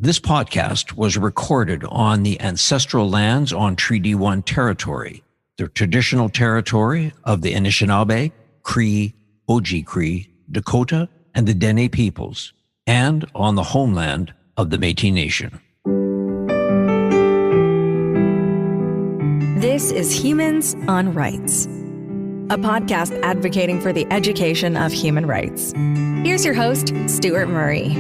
This podcast was recorded on the ancestral lands on Treaty 1 territory, the traditional territory of the Anishinaabe, Cree, Oji-Cree, Dakota, and the Dene peoples, and on the homeland of the Métis Nation. This is Humans on Rights, a podcast advocating for the education of human rights. Here's your host, Stuart Murray.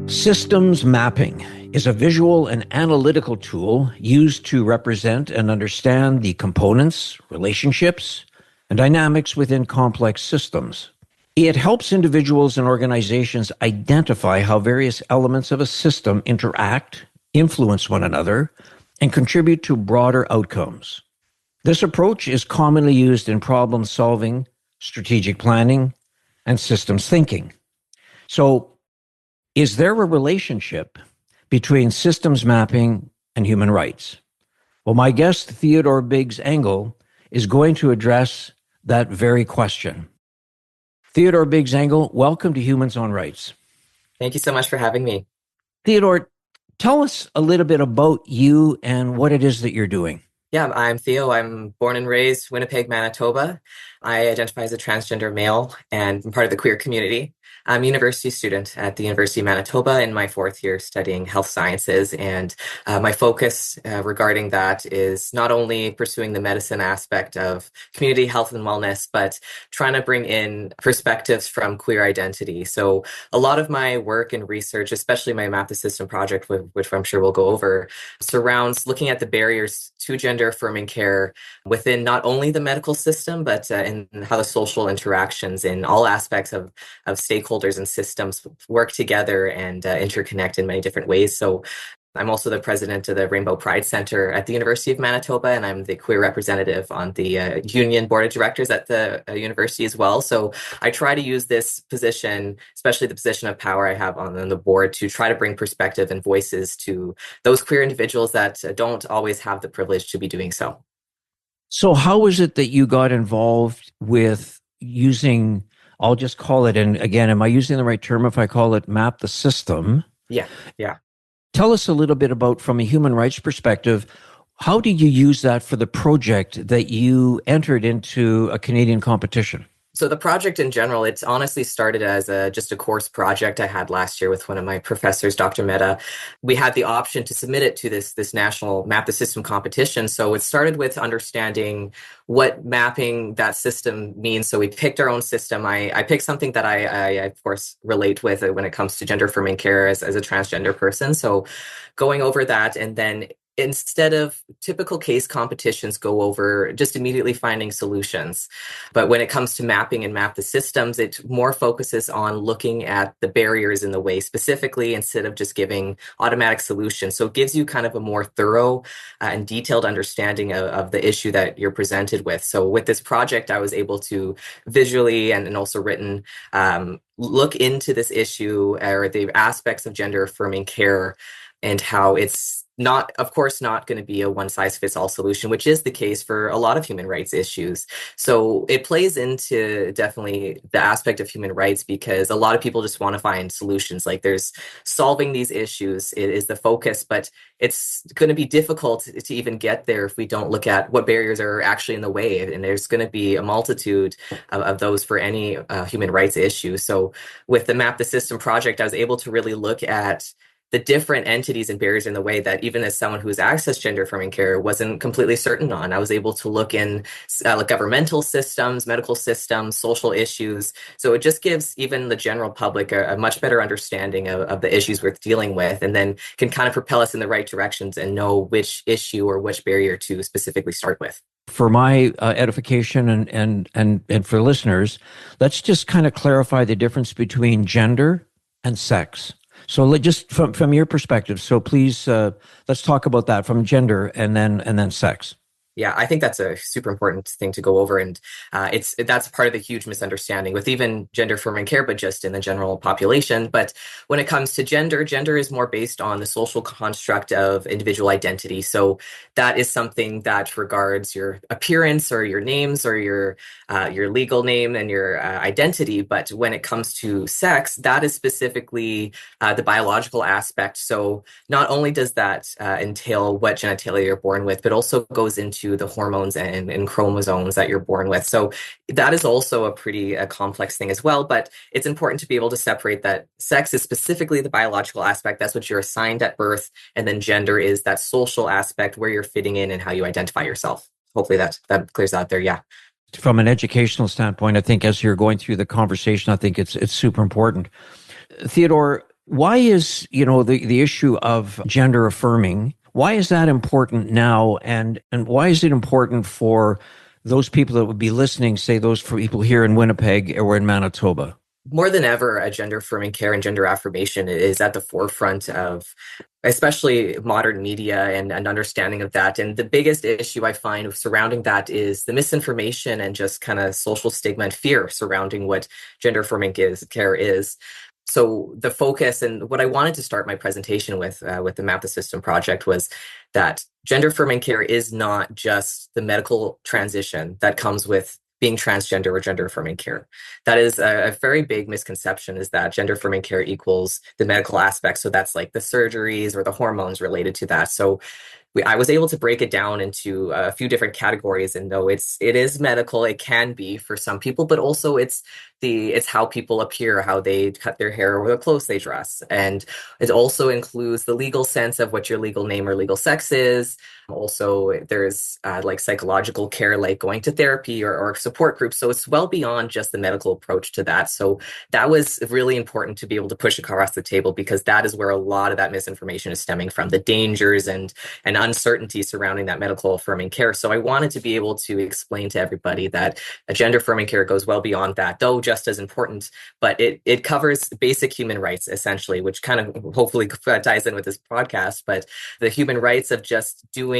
Systems mapping is a visual and analytical tool used to represent and understand the components, relationships, and dynamics within complex systems. It helps individuals and organizations identify how various elements of a system interact, influence one another, and contribute to broader outcomes. This approach is commonly used in problem solving, strategic planning, and systems thinking. So, is there a relationship between systems mapping and human rights? Well, my guest, Theodore Biggs-Engel, is going to address that very question. Theodore Biggs-Engel, welcome to Humans on Rights. Thank you so much for having me. Theodore, tell us a little bit about you and what it is that you're doing. Yeah, I'm Theo. I'm born and raised Winnipeg, Manitoba. I identify as a transgender male and I'm part of the queer community. I'm a university student at the University of Manitoba in my fourth year studying health sciences. And my focus regarding that is not only pursuing the medicine aspect of community health and wellness, but trying to bring in perspectives from queer identity. So a lot of my work and research, especially my Map the System project, which I'm sure we'll go over, surrounds looking at the barriers to gender-affirming care within not only the medical system, but in how the social interactions in all aspects of stakeholders and systems work together and interconnect in many different ways. So I'm also the president of the Rainbow Pride Center at the University of Manitoba, and I'm the queer representative on the union board of directors at the university as well. So I try to use this position, especially the position of power I have on the board, to try to bring perspective and voices to those queer individuals that don't always have the privilege to be doing so. So how is it that you got involved with using, I'll just call it, and again, am I using the right term if I call it Map the System? Yeah. Tell us a little bit about, from a human rights perspective, how did you use that for the project that you entered into a Canadian competition? So the project in general, it's honestly started as just a course project I had last year with one of my professors, Dr. Mehta. We had the option to submit it to this national Map the System competition. So it started with understanding what mapping that system means. So we picked our own system. I picked something that I of course, relate with when it comes to gender-affirming care as a transgender person. So going over that, and then instead of typical case competitions, go over just immediately finding solutions. But when it comes to mapping and Map the Systems, it more focuses on looking at the barriers in the way specifically instead of just giving automatic solutions. So it gives you kind of a more thorough and detailed understanding of the issue that you're presented with. So with this project, I was able to visually and also written look into this issue or the aspects of gender-affirming care and how it's not going to be a one-size-fits-all solution, which is the case for a lot of human rights issues. So it plays into definitely the aspect of human rights because a lot of people just want to find solutions. Like there's solving these issues, it is the focus, but it's going to be difficult to even get there if we don't look at what barriers are actually in the way. And there's going to be a multitude of those for any human rights issue. So with the Map the System project, I was able to really look at the different entities and barriers in the way that even as someone who's accessed gender-affirming care wasn't completely certain on. I was able to look in governmental systems, medical systems, social issues. So it just gives even the general public a much better understanding of the issues we're dealing with, and then can kind of propel us in the right directions and know which issue or which barrier to specifically start with. For my edification and for listeners, let's just kind of clarify the difference between gender and sex. So just from your perspective, so please let's talk about that from gender and then sex. Yeah, I think that's a super important thing to go over, and that's part of the huge misunderstanding with even gender affirming care, but just in the general population. But when it comes to gender is more based on the social construct of individual identity. So that is something that regards your appearance or your names or your legal name and your identity. But when it comes to sex, that is specifically the biological aspect. So not only does that entail what genitalia you're born with, but also goes into the hormones and chromosomes that you're born with. So that is also a pretty complex thing as well. But it's important to be able to separate that sex is specifically the biological aspect. That's what you're assigned at birth. And then gender is that social aspect where you're fitting in and how you identify yourself. Hopefully that clears out there. Yeah. From an educational standpoint, I think as you're going through the conversation, I think it's super important. Theodore, why is, the issue of gender affirming, why is that important now? And why is it important for those people that would be listening, say those for people here in Winnipeg or in Manitoba? More than ever, a gender affirming care and gender affirmation is at the forefront of especially modern media and understanding of that. And the biggest issue I find surrounding that is the misinformation and just kind of social stigma and fear surrounding what gender affirming care is. So the focus and what I wanted to start my presentation with the Map the System project was that gender affirming care is not just the medical transition that comes with being transgender or gender affirming care. That is a very big misconception, is that gender affirming care equals the medical aspect. So that's like the surgeries or the hormones related to that. So I was able to break it down into a few different categories, and though it is medical, it can be for some people, but also it's how people appear, how they cut their hair, or the clothes they dress, and it also includes the legal sense of what your legal name or legal sex is. Also, there's like psychological care, like going to therapy or support groups. So it's well beyond just the medical approach to that. So that was really important to be able to push across the table, because that is where a lot of that misinformation is stemming from, the dangers and uncertainty surrounding that medical affirming care. So I wanted to be able to explain to everybody that a gender affirming care goes well beyond that, though just as important, but it covers basic human rights, essentially, which kind of hopefully ties in with this podcast. But the human rights of just doing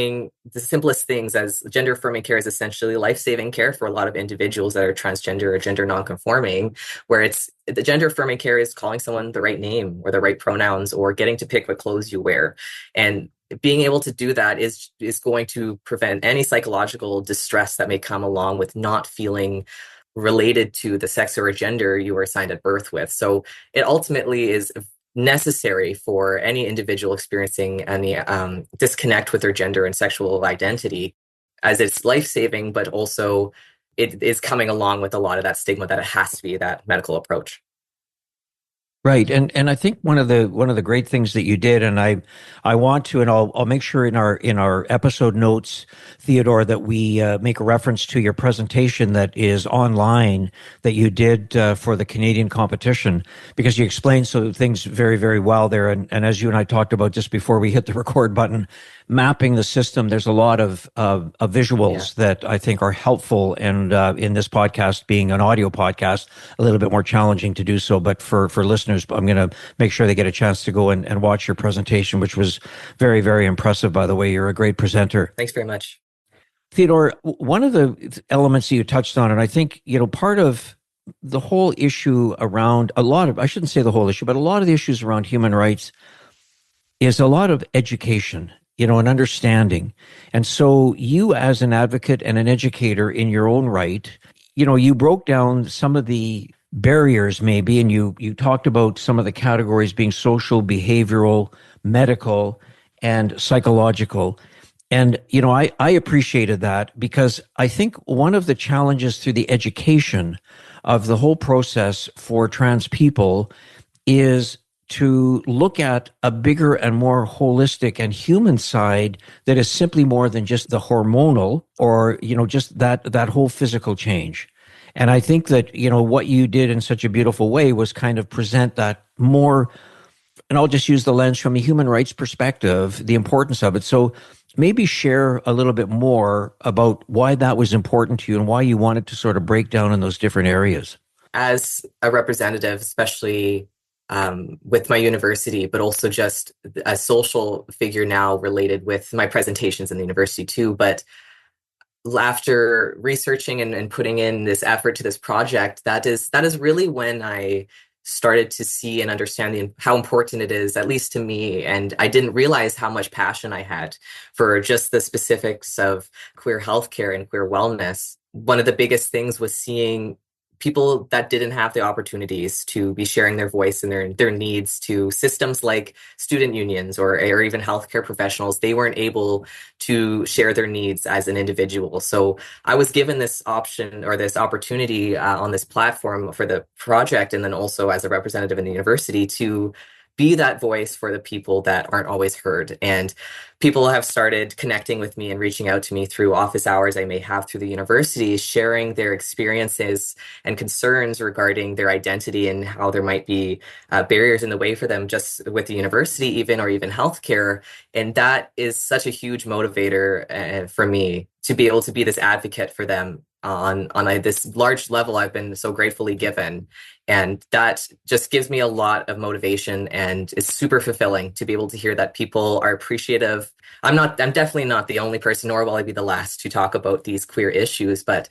the simplest things, as gender affirming care is essentially life-saving care for a lot of individuals that are transgender or gender non-conforming, where it's the gender affirming care is calling someone the right name or the right pronouns, or getting to pick what clothes you wear. And being able to do that is going to prevent any psychological distress that may come along with not feeling related to the sex or gender you were assigned at birth with. So it ultimately is necessary for any individual experiencing any disconnect with their gender and sexual identity, as it's life-saving, but also it is coming along with a lot of that stigma that it has to be that medical approach. Right, and I think one of the great things that you did, and I want to, and I'll make sure in our episode notes, Theodore, that we make a reference to your presentation that is online that you did for the Canadian competition, because you explained things very, very well there, and as you and I talked about just before we hit the record button, mapping the system. There's a lot of visuals that I think are helpful, and in this podcast being an audio podcast, a little bit more challenging to do so. But for listeners, I'm going to make sure they get a chance to go and watch your presentation, which was very, very impressive, by the way. You're a great presenter. Thanks very much. Theodore, one of the elements that you touched on, and I think, part of the whole issue around I shouldn't say the whole issue, but a lot of the issues around human rights is a lot of education, and understanding. And so you, as an advocate and an educator in your own right, you broke down some of the barriers maybe, and you talked about some of the categories being social, behavioral, medical, and psychological. And, I appreciated that, because I think one of the challenges through the education of the whole process for trans people is to look at a bigger and more holistic and human side that is simply more than just the hormonal or, just that whole physical change. And I think that, what you did in such a beautiful way was kind of present that more, and I'll just use the lens from a human rights perspective, the importance of it. So maybe share a little bit more about why that was important to you and why you wanted to sort of break down in those different areas. As a representative, especially with my university, but also just a social figure now related with my presentations in the university too. But after researching and putting in this effort to this project, that is really when I started to see and understand how important it is, at least to me. And I didn't realize how much passion I had for just the specifics of queer healthcare and queer wellness. One of the biggest things was seeing people that didn't have the opportunities to be sharing their voice and their needs to systems like student unions or even healthcare professionals. They weren't able to share their needs as an individual. So I was given this option or this opportunity on this platform for the project, and then also as a representative in the university to be that voice for the people that aren't always heard. And people have started connecting with me and reaching out to me through office hours I may have through the university, sharing their experiences and concerns regarding their identity and how there might be barriers in the way for them just with the university even, or even healthcare. And that is such a huge motivator for me to be able to be this advocate for them on this large level I've been so gratefully given. And that just gives me a lot of motivation, and it's super fulfilling to be able to hear that people are appreciative. I'm definitely not the only person, nor will I be the last to talk about these queer issues, but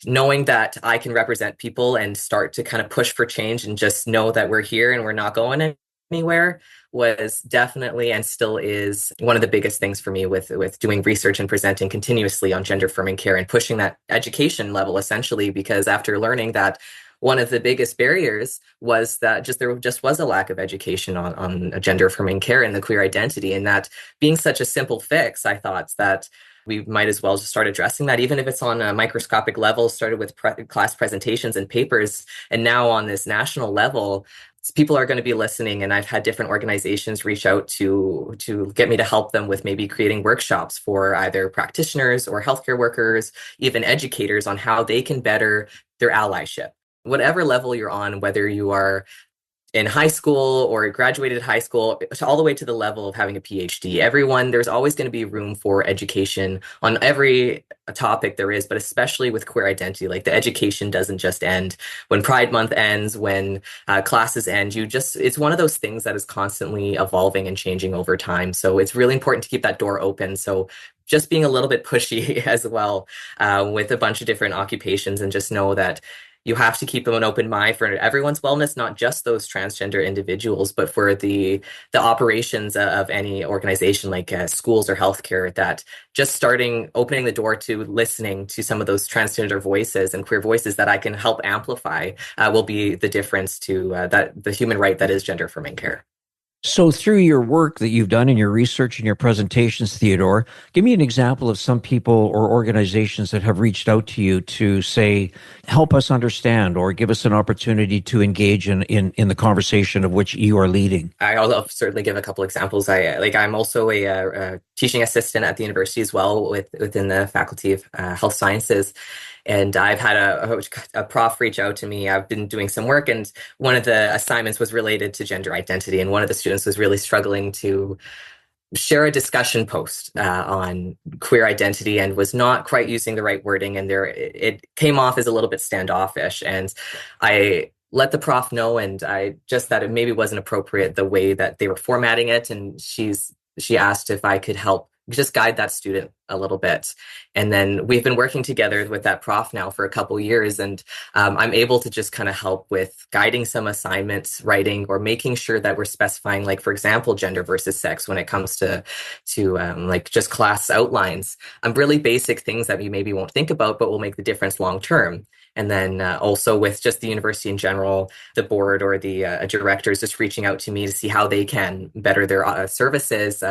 knowing that I can represent people and start to kind of push for change and just know that we're here and we're not going anywhere was definitely and still is one of the biggest things for me with doing research and presenting continuously on gender affirming care and pushing that education level, essentially, because after learning that one of the biggest barriers was that there just was a lack of education on gender affirming care and the queer identity, and that being such a simple fix, I thought that we might as well just start addressing that, even if it's on a microscopic level, started with class presentations and papers, and now on this national level. People are going to be listening, and I've had different organizations reach out to get me to help them with maybe creating workshops for either practitioners or healthcare workers, even educators, on how they can better their allyship. Whatever level you're on, whether you are in high school or graduated high school, all the way to the level of having a PhD. There's always going to be room for education on every topic there is, but especially with queer identity. Like, the education doesn't just end when Pride Month ends, when classes end. It's one of those things that is constantly evolving and changing over time. So it's really important to keep that door open. So just being a little bit pushy as well with a bunch of different occupations, and just know that you have to keep an open mind for everyone's wellness, not just those transgender individuals, but for the operations of any organization like schools or healthcare, that just opening the door to listening to some of those transgender voices and queer voices that I can help amplify will be the difference to the human right that is gender affirming care. So through your work that you've done in your research and your presentations, Theodore, give me an example of some people or organizations that have reached out to you to say, help us understand, or give us an opportunity to engage in the conversation of which you are leading. I'll certainly give a couple examples. I'm also a teaching assistant at the university as well, within the Faculty of Health Sciences. And I've had a prof reach out to me. I've been doing some work, and one of the assignments was related to gender identity. And one of the students was really struggling to share a discussion post on queer identity and was not quite using the right wording. And it came off as a little bit standoffish. And I let the prof know, and I just that it maybe wasn't appropriate the way that they were formatting it. And she asked if I could help just guide that student a little bit. And then we've been working together with that prof now for a couple years, and I'm able to just kind of help with guiding some assignments, writing, or making sure that we're specifying, like, for example, gender versus sex when it comes to like just class outlines. Really basic things that you maybe won't think about, but will make the difference long term. And then also with just the university in general, the board or the directors just reaching out to me to see how they can better their services.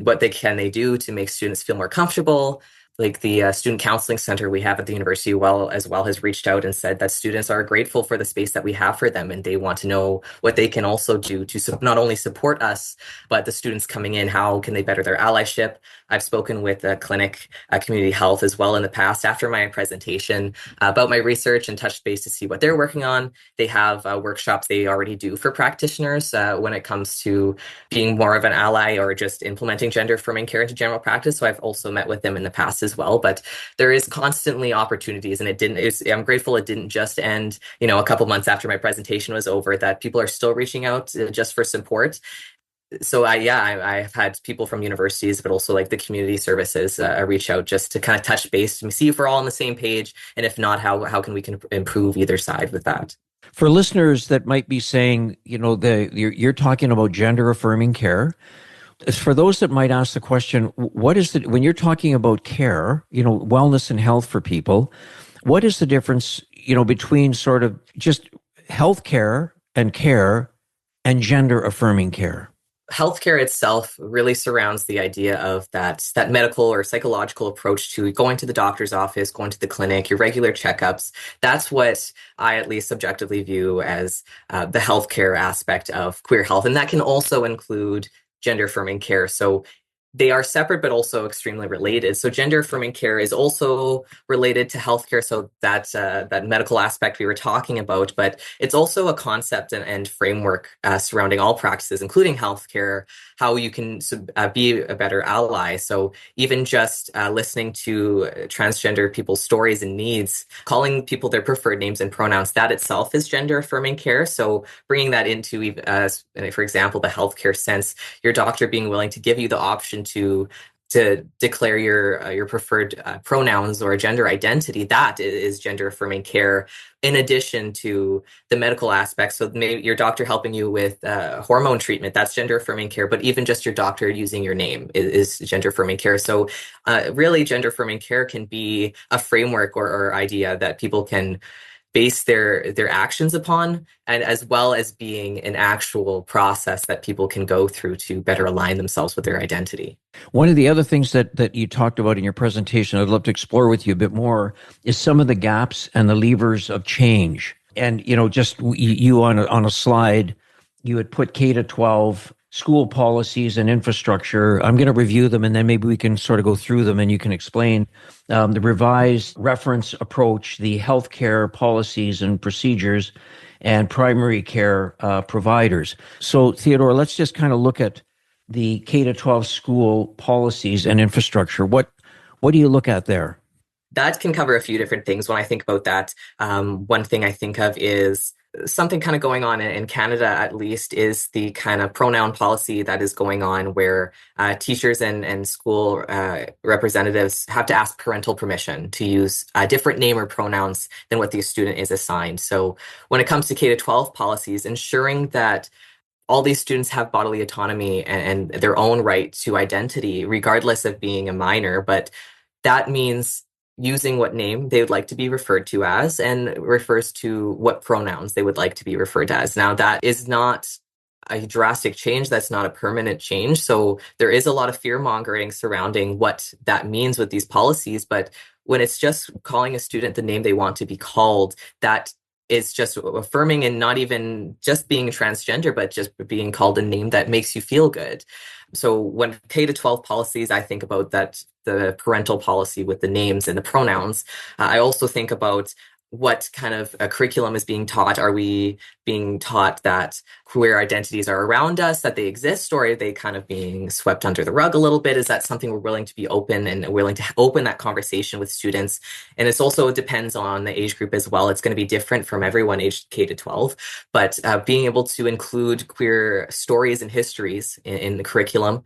What they do to make students feel more comfortable. Like the student counseling center we have at the university has reached out and said that students are grateful for the space that we have for them, and they want to know what they can also do to not only support us, but the students coming in, how can they better their allyship. I've spoken with a clinic, community health as well in the past after my presentation about my research, and touched base to see what they're working on. They have workshops they already do for practitioners when it comes to being more of an ally or just implementing gender affirming care into general practice. So I've also met with them in the past as well. But there is constantly opportunities, and I'm grateful it didn't just end, a couple months after my presentation was over, that people are still reaching out just for support. So I've had people from universities, but also like the community services reach out just to kind of touch base and see if we're all on the same page, and if not, how can we improve either side with that. For listeners that might be saying, you're talking about gender affirming care. For those that might ask the question, what is when you're talking about care, wellness and health for people, what is the difference, between sort of just healthcare and gender affirming care? Healthcare itself really surrounds the idea of that medical or psychological approach to going to the doctor's office, going to the clinic, your regular checkups. That's what I at least subjectively view as the healthcare aspect of queer health. And that can also include gender affirming care. So they are separate, but also extremely related. So gender affirming care is also related to healthcare. So that's that medical aspect we were talking about, but it's also a concept and framework surrounding all practices, including healthcare, how you can be a better ally. So even just listening to transgender people's stories and needs, calling people their preferred names and pronouns, that itself is gender affirming care. So bringing that into, for example, the healthcare sense, your doctor being willing to give you the option to declare your preferred pronouns or gender identity, that is gender affirming care, in addition to the medical aspects. So maybe your doctor helping you with hormone treatment, that's gender affirming care, but even just your doctor using your name is gender affirming care. So really, gender affirming care can be a framework or idea that people can base their actions upon, and as well as being an actual process that people can go through to better align themselves with their identity. One of the other things that you talked about in your presentation, I'd love to explore with you a bit more, is some of the gaps and the levers of change. And, just you on a slide, you had put K to 12 school policies and infrastructure. I'm going to review them, and then maybe we can sort of go through them and you can explain the revised reference approach, the healthcare policies and procedures, and primary care providers. So, Theodore, let's just kind of look at the K to 12 school policies and infrastructure. What do you look at there? That can cover a few different things when I think about that. One thing I think of is something kind of going on in Canada, at least, is the kind of pronoun policy that is going on where teachers and school representatives have to ask parental permission to use a different name or pronouns than what the student is assigned. So when it comes to K to 12 policies, ensuring that all these students have bodily autonomy and their own right to identity, regardless of being a minor, but that means using what name they would like to be referred to as, and refers to what pronouns they would like to be referred to as. Now, that is not a drastic change. That's not a permanent change. So there is a lot of fear mongering surrounding what that means with these policies. But when it's just calling a student the name they want to be called, that is just affirming, and not even just being transgender, but just being called a name that makes you feel good. So when K to 12 policies, I think about that, the parental policy with the names and the pronouns. I also think about what kind of a curriculum is being taught. Are we being taught that queer identities are around us, that they exist, or are they kind of being swept under the rug a little bit? Is that something we're willing to be open and willing to open that conversation with students? And it's also depends on the age group as well. It's going to be different from everyone aged K to 12, but being able to include queer stories and histories in the curriculum,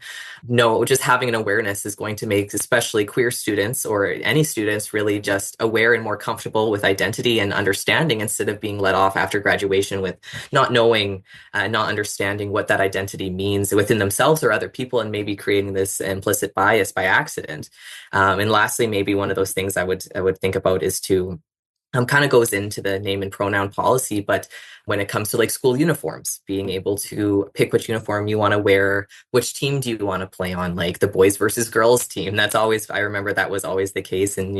just having an awareness is going to make especially queer students, or any students, really just aware and more comfortable with identity and understanding, instead of being let off after graduation with not knowing, not understanding what that identity means within themselves or other people, and maybe creating this implicit bias by accident. And lastly, maybe one of those things I would think about is to kind of goes into the name and pronoun policy, but when it comes to like school uniforms, being able to pick which uniform you want to wear, which team do you want to play on, like the boys versus girls team. That's always, I remember that was always the case in,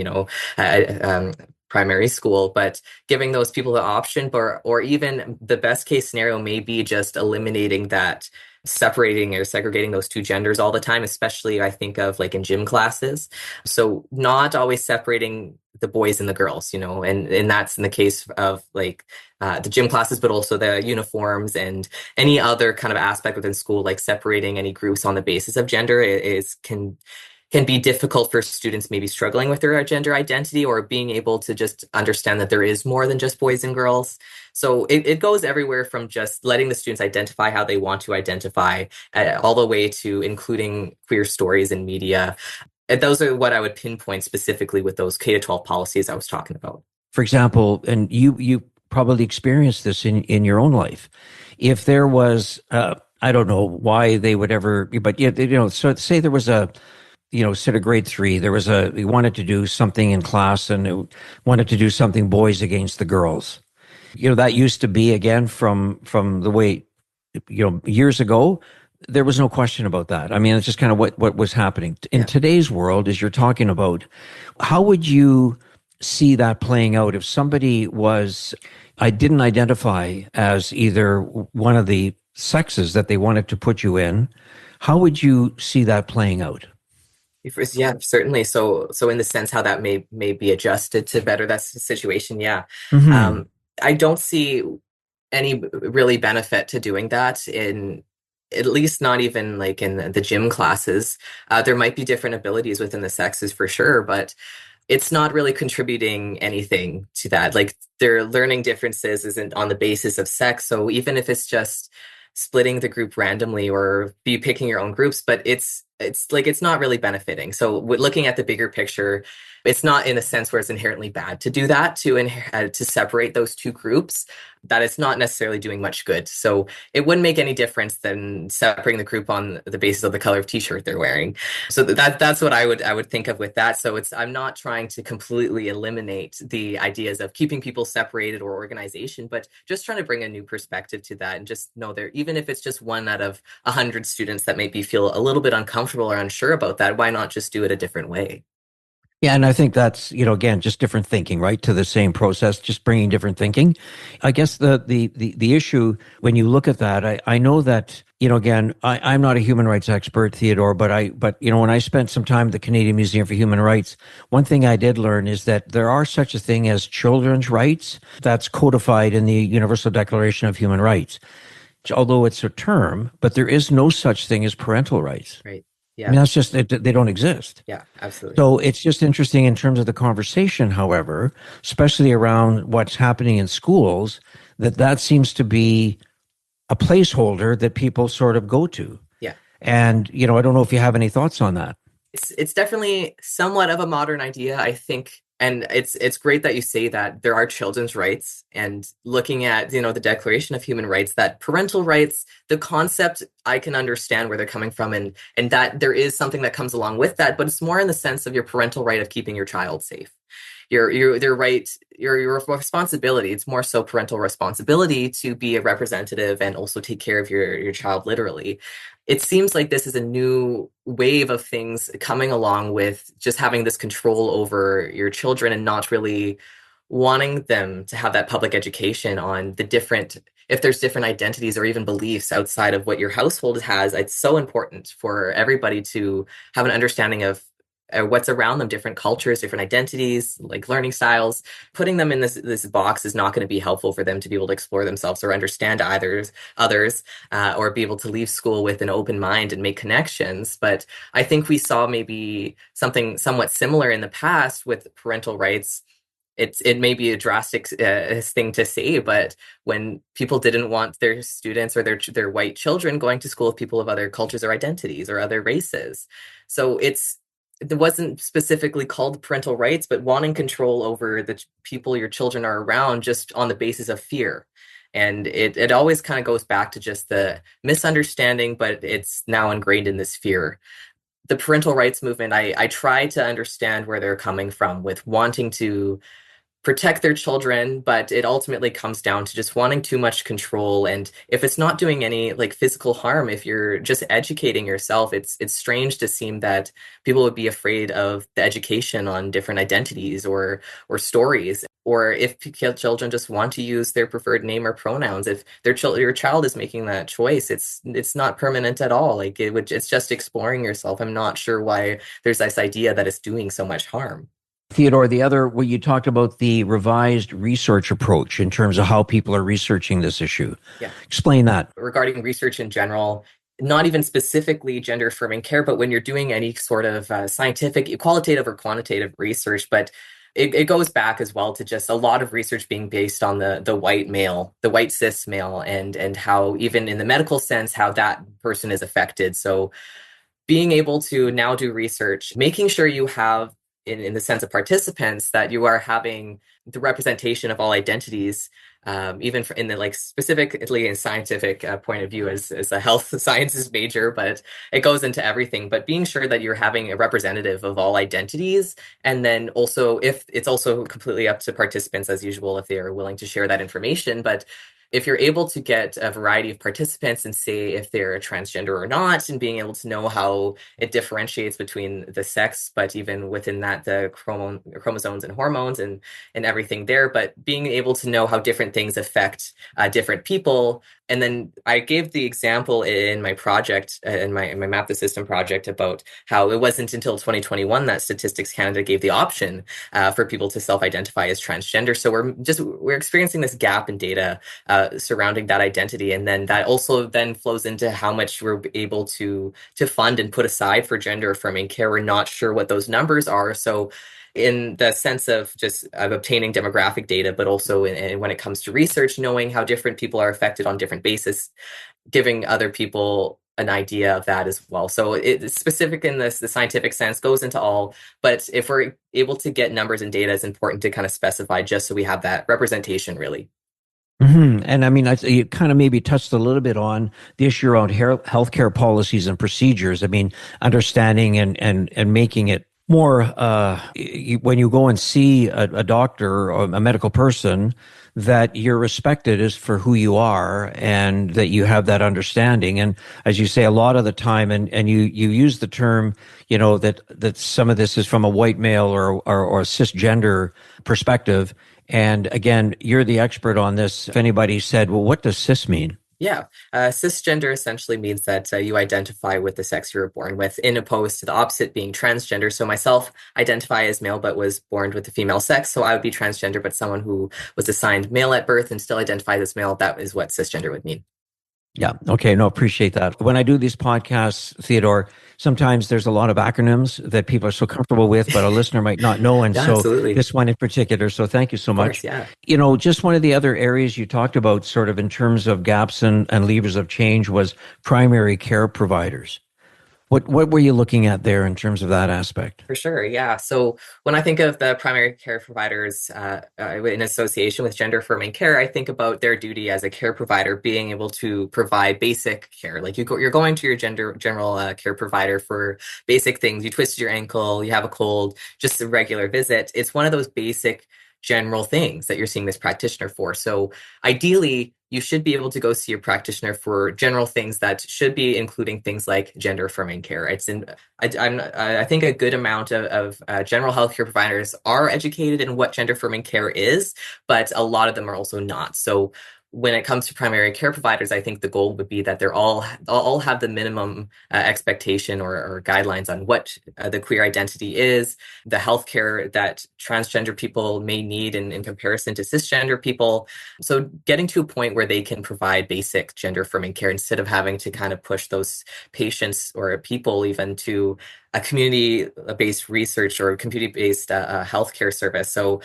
primary school, but giving those people the option, or even the best case scenario may be just eliminating that, separating or segregating those two genders all the time, especially I think of like in gym classes. So not always separating the boys and the girls, and that's in the case of like the gym classes, but also the uniforms and any other kind of aspect within school, like separating any groups on the basis of gender can can be difficult for students maybe struggling with their gender identity or being able to just understand that there is more than just boys and girls. So it goes everywhere from just letting the students identify how they want to identify, all the way to including queer stories in media. And those are what I would pinpoint specifically with those K-12 policies I was talking about. For example, and you probably experienced this in your own life. If there was, I don't know why they would ever, but so say there was a, sort of grade 3, they wanted to do something in class and it wanted to do something boys against the girls. That used to be, again, from the way, years ago, there was no question about that. I mean, it's just kind of what was happening. In today's world, as you're talking about, how would you see that playing out if somebody I didn't identify as either one of the sexes that they wanted to put you in? How would you see that playing out? Yeah, certainly. So in the sense how that may be adjusted to better that situation. Yeah. Mm-hmm. I don't see any really benefit to doing that, in at least not even like in the gym classes. There might be different abilities within the sexes for sure, but it's not really contributing anything to that. Like, their learning differences isn't on the basis of sex. So even if it's just splitting the group randomly or be picking your own groups, but it's not really benefiting. So looking at the bigger picture, it's not in a sense where it's inherently bad to do that, to separate those two groups, that it's not necessarily doing much good. So it wouldn't make any difference than separating the group on the basis of the color of t-shirt they're wearing. So that's what I would think of with that. So I'm not trying to completely eliminate the ideas of keeping people separated or organization, but just trying to bring a new perspective to that, and just know there, even if it's just one out of 100 students that maybe feel a little bit uncomfortable or unsure about that, why not just do it a different way? Yeah, and I think that's, again, just different thinking, right? To the same process, just bringing different thinking. I guess the issue when you look at that, I know that, again, I'm not a human rights expert, Theodore, but when I spent some time at the Canadian Museum for Human Rights, one thing I did learn is that there are such a thing as children's rights that's codified in the Universal Declaration of Human Rights, although it's a term, but there is no such thing as parental rights. Right. Yeah. I mean, that's just, they don't exist. Yeah, absolutely. So it's just interesting in terms of the conversation, however, especially around what's happening in schools, that seems to be a placeholder that people sort of go to. Yeah. And, I don't know if you have any thoughts on that. It's definitely somewhat of a modern idea, I think. And it's great that you say that there are children's rights, and looking at, the Declaration of Human Rights, that parental rights, the concept, I can understand where they're coming from, and that there is something that comes along with that, but it's more in the sense of your parental right of keeping your child safe. Your right, your responsibility. It's more so parental responsibility to be a representative and also take care of your child literally. It seems like this is a new wave of things coming along with just having this control over your children and not really wanting them to have that public education on the different, if there's different identities or even beliefs outside of what your household has. It's so important for everybody to have an understanding of what's around them, different cultures, different identities, like learning styles. Putting them in this box is not going to be helpful for them to be able to explore themselves or understand others, or be able to leave school with an open mind and make connections. But I think we saw maybe something somewhat similar in the past with parental rights. It may be a drastic thing to say, but when people didn't want their students or their white children going to school with people of other cultures or identities or other races. So it wasn't specifically called parental rights, but wanting control over the people your children are around just on the basis of fear. And it always kind of goes back to just the misunderstanding, but it's now ingrained in this fear. The parental rights movement, I try to understand where they're coming from with wanting to protect their children, but it ultimately comes down to just wanting too much control. And if it's not doing any like physical harm, if you're just educating yourself, it's strange to seem that people would be afraid of the education on different identities or stories, or if children just want to use their preferred name or pronouns. If your child is making that choice, it's not permanent at all. Like it's just exploring yourself. I'm not sure why there's this idea that it's doing so much harm. Theodore, where you talked about the revised research approach in terms of how people are researching this issue. Yeah. Explain that. Regarding research in general, not even specifically gender affirming care, but when you're doing any sort of scientific, qualitative or quantitative research, but it goes back as well to just a lot of research being based on the white male, the white cis male, and how even in the medical sense, how that person is affected. So being able to now do research, making sure you have, in the sense of participants, that you are having the representation of all identities, even in the like specifically in scientific point of view as a health sciences major, but it goes into everything. But being sure that you're having a representative of all identities, and then also if it's also completely up to participants as usual if they are willing to share that information, but if you're able to get a variety of participants and say if they're a transgender or not, and being able to know how it differentiates between the sex, but even within that, the chromosomes and hormones and everything there, but being able to know how different things affect different people. And then I gave the example in my project, in my Map the System project, about how it wasn't until 2021 that Statistics Canada gave the option for people to self-identify as transgender. So we're experiencing this gap in data surrounding that identity, and then that also then flows into how much we're able to fund and put aside for gender affirming care. We're not sure what those numbers are, so in the sense of just obtaining demographic data, but also when it comes to research, knowing how different people are affected on different bases, giving other people an idea of that as well. So it's specific in the scientific sense, goes into all, but if we're able to get numbers and data, it's important to kind of specify just so we have that representation really. And I mean, you kind of maybe touched a little bit on the issue around healthcare policies and procedures. I mean, understanding and making it more, when you go and see a doctor or a medical person, that you're respected as for who you are and that you have that understanding. And as you say, a lot of the time, and you use the term, that some of this is from a white male or a cisgender perspective. And again, you're the expert on this. If anybody said, well, what does cis mean? Yeah, cisgender essentially means that you identify with the sex you were born with, in opposed to the opposite being transgender. So myself identify as male, but was born with the female sex. So I would be transgender, but someone who was assigned male at birth and still identifies as male, that is what cisgender would mean. Yeah. Okay. No, appreciate that. When I do these podcasts, Theodore, sometimes there's a lot of acronyms that people are so comfortable with, but a listener might not know. And Yeah, so absolutely. this one in particular. So thank you so much. Yeah. Just one of the other areas you talked about sort of in terms of gaps and levers of change was primary care providers. What were you looking at there in terms of that aspect? For sure, yeah. So when I think of the primary care providers in association with gender affirming care, I think about their duty as a care provider being able to provide basic care. Like you're going to your general care provider for basic things. You twisted your ankle, you have a cold, just a regular visit. It's one of those basic general things that you're seeing this practitioner for. So ideally, you should be able to go see a practitioner for general things that should be including things like gender affirming care. I think a good amount of general healthcare providers are educated in what gender affirming care is, but a lot of them are also not. So when it comes to primary care providers, I think the goal would be that they're all have the minimum expectation or guidelines on what the queer identity is, the healthcare that transgender people may need in comparison to cisgender people. So getting to a point where they can provide basic gender affirming care instead of having to kind of push those patients or people even to a community-based research or community-based healthcare service. So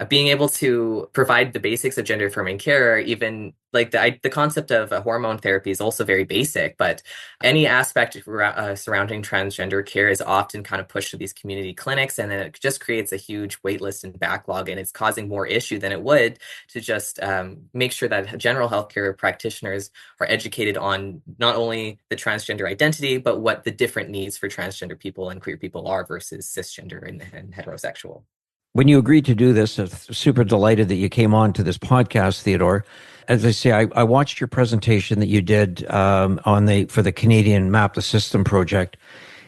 being able to provide the basics of gender-affirming care, even like the concept of hormone therapy is also very basic, but any aspect surrounding transgender care is often kind of pushed to these community clinics, and then it just creates a huge wait list and backlog, and it's causing more issue than it would to just make sure that general healthcare practitioners are educated on not only the transgender identity, but what the different needs for transgender people and queer people are versus cisgender and heterosexual. When you agreed to do this, I'm super delighted that you came on to this podcast, Theodore. As I say, I watched your presentation that you did for the Canadian Map the System project.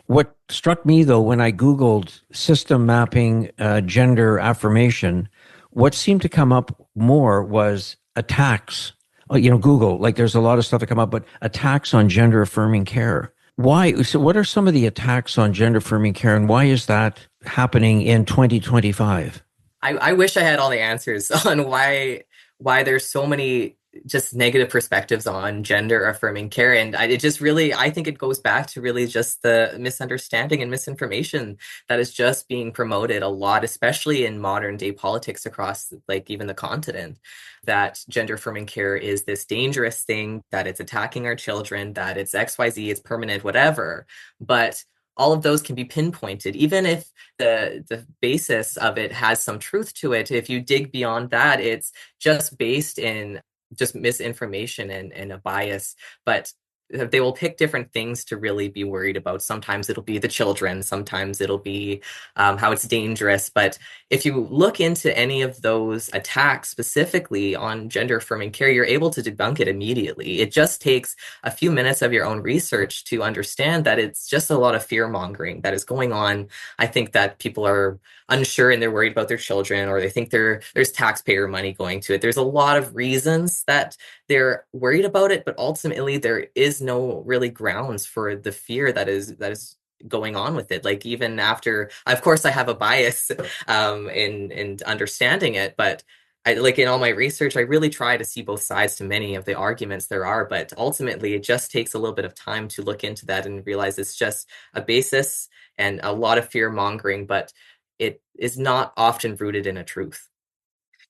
What struck me, though, when I Googled system mapping gender affirmation, what seemed to come up more was attacks. Google, like there's a lot of stuff that come up, but attacks on gender affirming care. Why? So what are some of the attacks on gender affirming care, and why is that happening in 2025? I wish I had all the answers on why there's so many just negative perspectives on gender affirming care. And it just really, I think it goes back to really just the misunderstanding and misinformation that is just being promoted a lot, especially in modern day politics across like even the continent, that gender affirming care is this dangerous thing, that it's attacking our children, that it's XYZ, it's permanent, whatever. But all of those can be pinpointed, even if the basis of it has some truth to it. If you dig beyond that, it's just based in just misinformation and a bias. But they will pick different things to really be worried about. Sometimes it'll be the children, sometimes it'll be how it's dangerous. But if you look into any of those attacks specifically on gender affirming care, you're able to debunk it immediately. It just takes a few minutes of your own research to understand that it's just a lot of fear mongering that is going on. I think that people are unsure and they're worried about their children, or they think there's taxpayer money going to it. There's a lot of reasons that they're worried about it, but ultimately there is no really grounds for the fear that is going on with it. Like even after, of course, I have a bias in understanding it, but I, like in all my research, I really try to see both sides to many of the arguments there are. But ultimately, it just takes a little bit of time to look into that and realize it's just a basis and a lot of fear mongering, but it is not often rooted in a truth.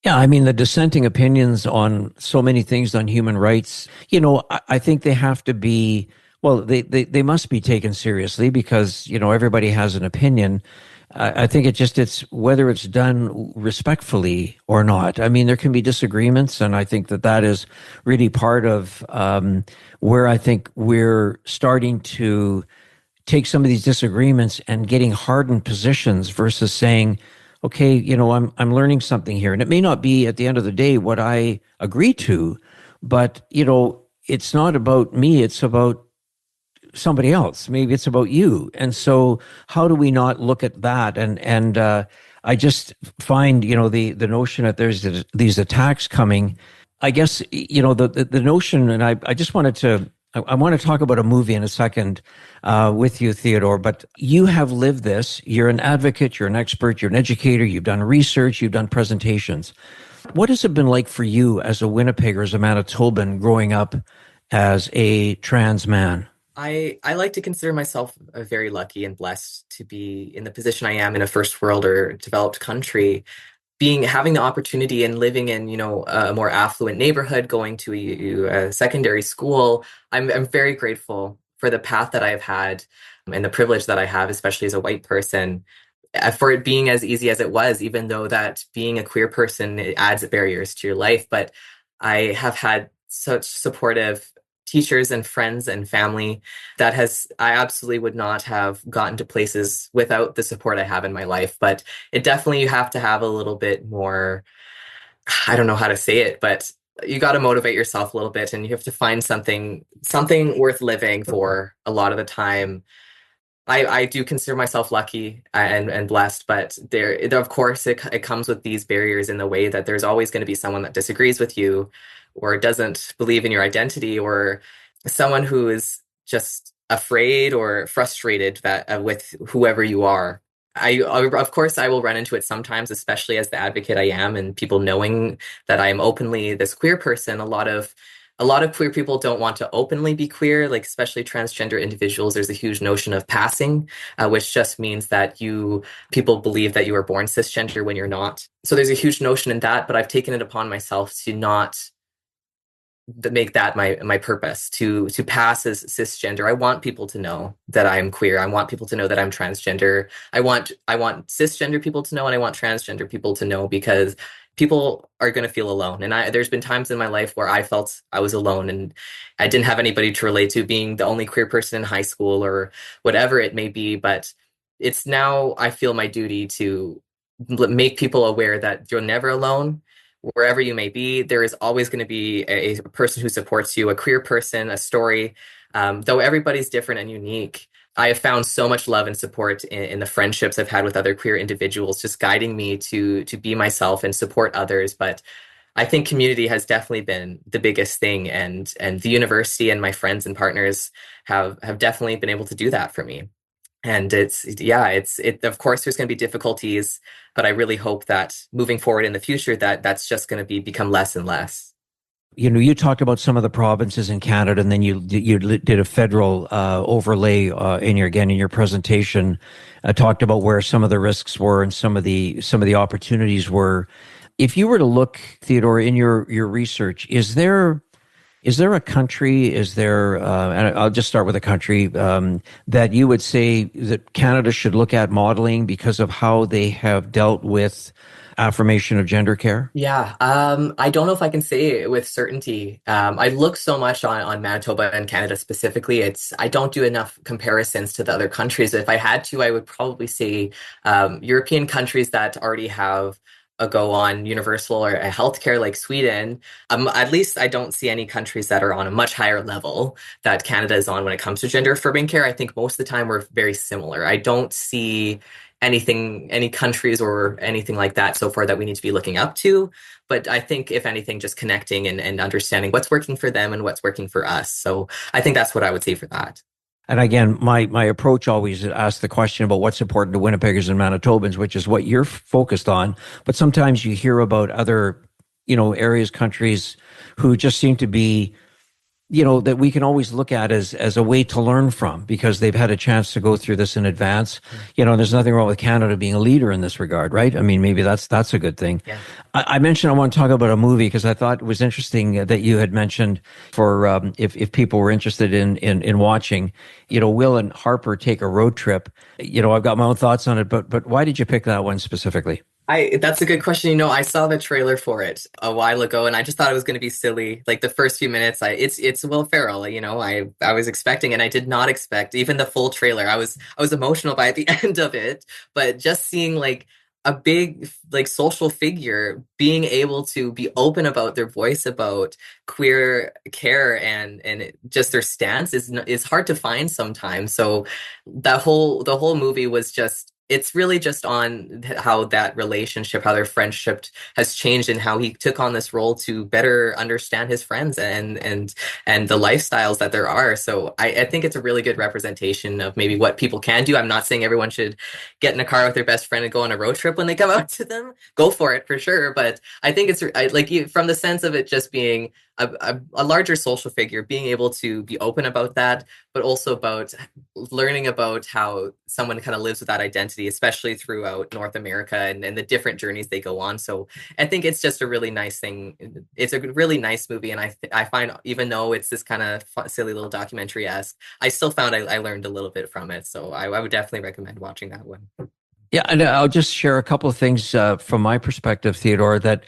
Yeah, I mean, the dissenting opinions on so many things on human rights, I think they have to be, well, they must be taken seriously because, everybody has an opinion. I think it's whether it's done respectfully or not. I mean, there can be disagreements, and I think that is really part of where I think we're starting to take some of these disagreements and getting hardened positions versus saying, okay, I'm learning something here. And it may not be at the end of the day what I agree to, but, it's not about me. It's about somebody else. Maybe it's about you. And so how do we not look at that? And I just find, the notion that there's these attacks coming, I guess, the notion, and I just wanted to, I want to talk about a movie in a second with you, Theodore, but you have lived this. You're an advocate, you're an expert, you're an educator, you've done research, you've done presentations. What has it been like for you as a Winnipegger, as a Manitoban, growing up as a trans man? I like to consider myself very lucky and blessed to be in the position I am in a first world or developed country, having the opportunity and living in a more affluent neighborhood, going to a secondary school. I'm very grateful for the path that I've had and the privilege that I have, especially as a white person, for it being as easy as it was, even though that being a queer person, it adds barriers to your life. But I have had such supportive teachers and friends and family I absolutely would not have gotten to places without the support I have in my life. But it definitely, you have to have a little bit more, I don't know how to say it, but you got to motivate yourself a little bit, and you have to find something worth living for a lot of the time. I do consider myself lucky and blessed, but of course it comes with these barriers in the way that there's always going to be someone that disagrees with you or doesn't believe in your identity, or someone who is just afraid or frustrated with whoever you are. Of course, I will run into it sometimes, especially as the advocate I am, and people knowing that I am openly this queer person. A lot of queer people don't want to openly be queer, like especially transgender individuals. There's a huge notion of passing, which just means that people believe that you are born cisgender when you're not. So there's a huge notion in that, but I've taken it upon myself to not make that my purpose, to pass as cisgender. I want people to know that I'm queer. I want people to know that I'm transgender. I want cisgender people to know, and I want transgender people to know, because people are going to feel alone. And there's been times in my life where I felt I was alone and I didn't have anybody to relate to, being the only queer person in high school or whatever it may be. But it's now I feel my duty to make people aware that you're never alone. Wherever you may be, there is always going to be a person who supports you, a queer person, a story. Though everybody's different and unique, I have found so much love and support in the friendships I've had with other queer individuals, just guiding me to be myself and support others. But I think community has definitely been the biggest thing, and the university and my friends and partners have definitely been able to do that for me. And of course there's going to be difficulties, but I really hope that moving forward in the future, that's just going to become less and less. You talked about some of the provinces in Canada, and then you did a federal overlay in your presentation. Talked about where some of the risks were and some of the opportunities were. If you were to look, Theodore, in your research, is there a country? And I'll just start with a country that you would say that Canada should look at modeling because of how they have dealt with affirmation of gender care? Yeah, I don't know if I can say it with certainty. I look so much on Manitoba and Canada specifically. I don't do enough comparisons to the other countries. If I had to, I would probably say European countries that already have a go on universal or a healthcare like Sweden. At least I don't see any countries that are on a much higher level that Canada is on when it comes to gender affirming care. I think most of the time we're very similar. I don't see any countries or anything like that so far that we need to be looking up to. But I think if anything, just connecting and understanding what's working for them and what's working for us. So I think that's what I would say for that. And again, my approach always is to ask the question about what's important to Winnipeggers and Manitobans, which is what you're focused on. But sometimes you hear about other, areas, countries who just seem to be, that we can always look at as a way to learn from because they've had a chance to go through this in advance. There's nothing wrong with Canada being a leader in this regard, right? I mean, maybe that's a good thing. Yeah. I mentioned I want to talk about a movie because I thought it was interesting that you had mentioned for if people were interested in watching, Will and Harper take a road trip. I've got my own thoughts on it, but why did you pick that one specifically? That's a good question. I saw the trailer for it a while ago, and I just thought it was going to be silly. Like the first few minutes, it's Will Ferrell. I was expecting, and I did not expect even the full trailer. I was emotional by the end of it, but just seeing like a big like social figure being able to be open about their voice about queer care and just their stance is hard to find sometimes. So the whole movie was just. It's really just on how that relationship, how their friendship has changed and how he took on this role to better understand his friends and the lifestyles that there are. So I think it's a really good representation of maybe what people can do. I'm not saying everyone should get in a car with their best friend and go on a road trip when they come out to them. Go for it for sure. But I think it's like from the sense of it just being a larger social figure, being able to be open about that, but also about learning about how someone kind of lives with that identity, especially throughout North America and the different journeys they go on. So I think it's just a really nice thing. It's a really nice movie. And I find, even though it's this kind of silly little documentary-esque, I still found I learned a little bit from it. So I would definitely recommend watching that one. Yeah, and I'll just share a couple of things from my perspective, Theodore, that,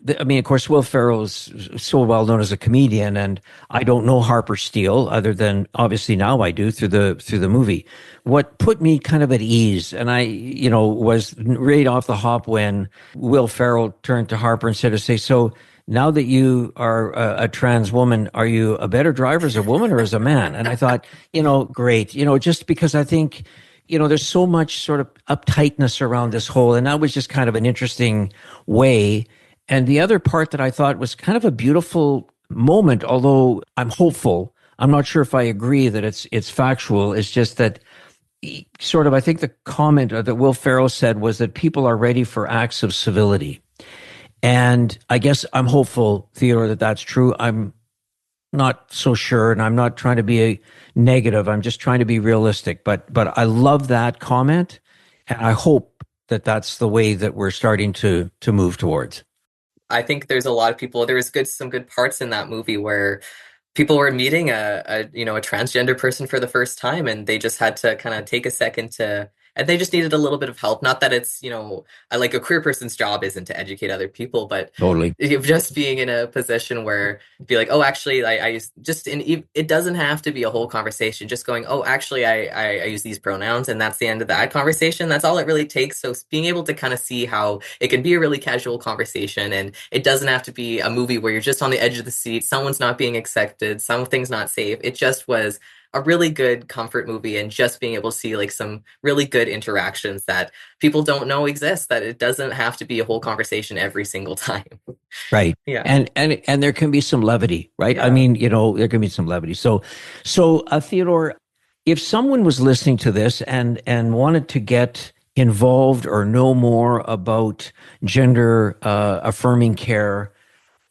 of course, Will Ferrell is so well known as a comedian, and I don't know Harper Steele other than obviously now I do through the movie. What put me kind of at ease, and I, was right off the hop when Will Ferrell turned to Harper and said to say, so now that you are a trans woman, are you a better driver as a woman or as a man? And I thought, great, just because I think, there's so much sort of uptightness around this whole, and that was just kind of an interesting way. And the other part that I thought was kind of a beautiful moment, although I'm hopeful, I'm not sure if I agree that it's factual. It's just that sort of, I think the comment that Will Ferrell said was that people are ready for acts of civility. And I guess I'm hopeful, Theodore, that that's true. I'm not so sure, and I'm not trying to be a negative. I'm just trying to be realistic. But I love that comment, and I hope that that's the way that we're starting to move towards. I think there's a lot of people. There was some good parts in that movie where people were meeting a transgender person for the first time, and they just had to kind of take a second and they just needed a little bit of help. Not that it's, like a queer person's job isn't to educate other people, but totally just being in a position where be like, oh, actually, I use just it doesn't have to be a whole conversation. Just going, oh, actually, I use these pronouns, and that's the end of that conversation. That's all it really takes. So being able to kind of see how it can be a really casual conversation, and it doesn't have to be a movie where you're just on the edge of the seat. Someone's not being accepted. Something's not safe. It just was a really good comfort movie, and just being able to see like some really good interactions that people don't know exist, that it doesn't have to be a whole conversation every single time. Right. Yeah. And there can be some levity, right? Yeah. There can be some levity. So Theodore, if someone was listening to this and wanted to get involved or know more about gender affirming care,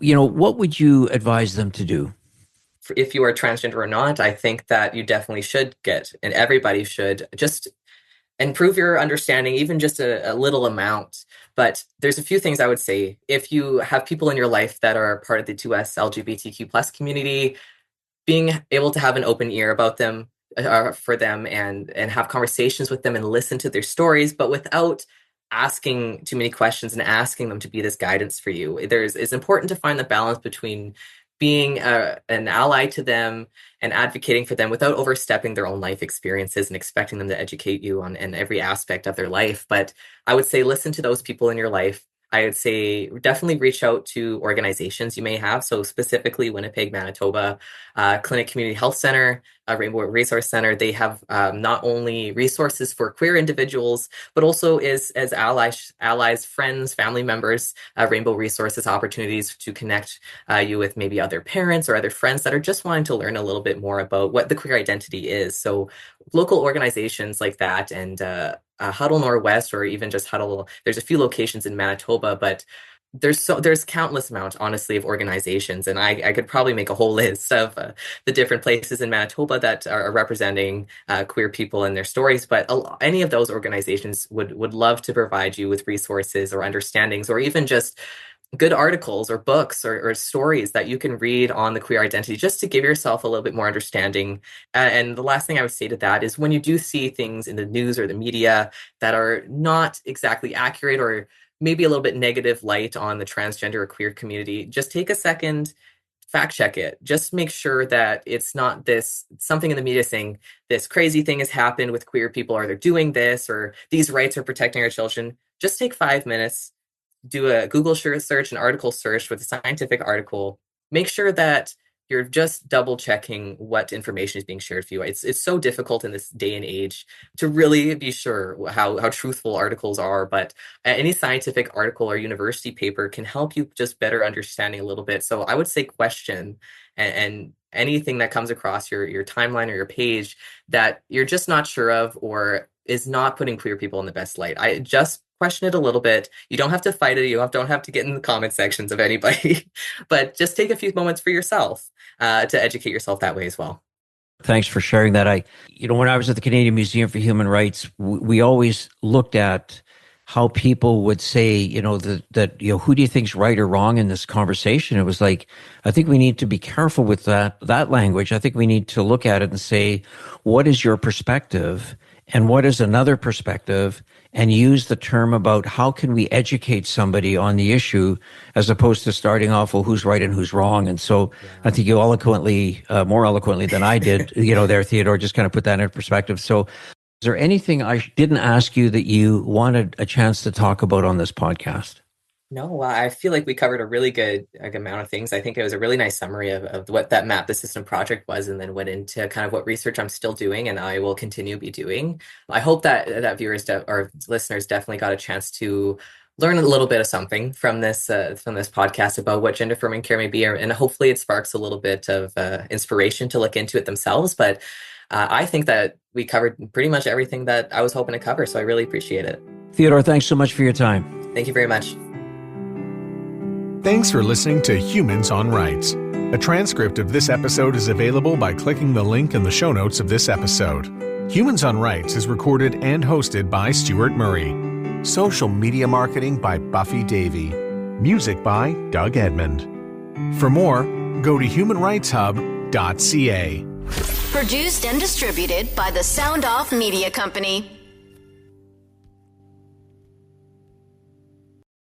What would you advise them to do? If you are transgender or not, I think that you definitely should get, and everybody should, just improve your understanding, even just a little amount. But there's a few things I would say. If you have people in your life that are part of the 2S LGBTQ plus community, being able to have an open ear about them, for them, and have conversations with them and listen to their stories, but without asking too many questions and asking them to be this guidance for you. It's important to find the balance between being an ally to them and advocating for them without overstepping their own life experiences and expecting them to educate you on in every aspect of their life. But I would say listen to those people in your life. I would say definitely reach out to organizations you may have. So specifically Winnipeg, Manitoba, Clinic Community Health Center, Rainbow Resource Center. They have not only resources for queer individuals, but also as allies, friends, family members. Rainbow Resources opportunities to connect you with maybe other parents or other friends that are just wanting to learn a little bit more about what the queer identity is. So local organizations like that, and Huddle Northwest, or even just Huddle. There's a few locations in Manitoba, but there's countless amounts, honestly, of organizations, and I could probably make a whole list of the different places in Manitoba that are representing queer people and their stories. But any of those organizations would love to provide you with resources or understandings, or even just good articles or books or stories that you can read on the queer identity, just to give yourself a little bit more understanding. And the last thing I would say to that is, when you do see things in the news or the media that are not exactly accurate, or maybe a little bit negative light on the transgender or queer community, just take a second, fact check it. Just make sure that it's not something in the media saying this crazy thing has happened with queer people, or they're doing this, or these rights are protecting our children. Just take 5 minutes, do a Google search, an article search with a scientific article. Make sure that you're just double checking what information is being shared for you. It's so difficult in this day and age to really be sure how truthful articles are, but any scientific article or university paper can help you just better understanding a little bit. So I would say question, and anything that comes across your timeline or your page that you're just not sure of, or is not putting queer people in the best light. I just question it a little bit. You don't have to fight it. You don't have to get in the comment sections of anybody, but just take a few moments for yourself to educate yourself that way as well. Thanks for sharing that. When I was at the Canadian Museum for Human Rights, we always looked at how people would say, that who do you think's right or wrong in this conversation? It was like, I think we need to be careful with that language. I think we need to look at it and say, what is your perspective and what is another perspective? And use the term about how can we educate somebody on the issue, as opposed to starting off, well, who's right and who's wrong. And so I think you more eloquently than I did, there, Theodore, just kind of put that in perspective. So is there anything I didn't ask you that you wanted a chance to talk about on this podcast? No, I feel like we covered a really good amount of things. I think it was a really nice summary of what that Map the System project was, and then went into kind of what research I'm still doing and I will continue to be doing. I hope that viewers or listeners definitely got a chance to learn a little bit of something from this podcast about what gender affirming care may be, and hopefully it sparks a little bit of inspiration to look into it themselves. But I think that we covered pretty much everything that I was hoping to cover, so I really appreciate it. Theodore, thanks so much for your time. Thank you very much. Thanks for listening to Humans on Rights. A transcript of this episode is available by clicking the link in the show notes of this episode. Humans on Rights is recorded and hosted by Stuart Murray. Social media marketing by Buffy Davey. Music by Doug Edmond. For more, go to humanrightshub.ca. Produced and distributed by the Sound Off Media Company.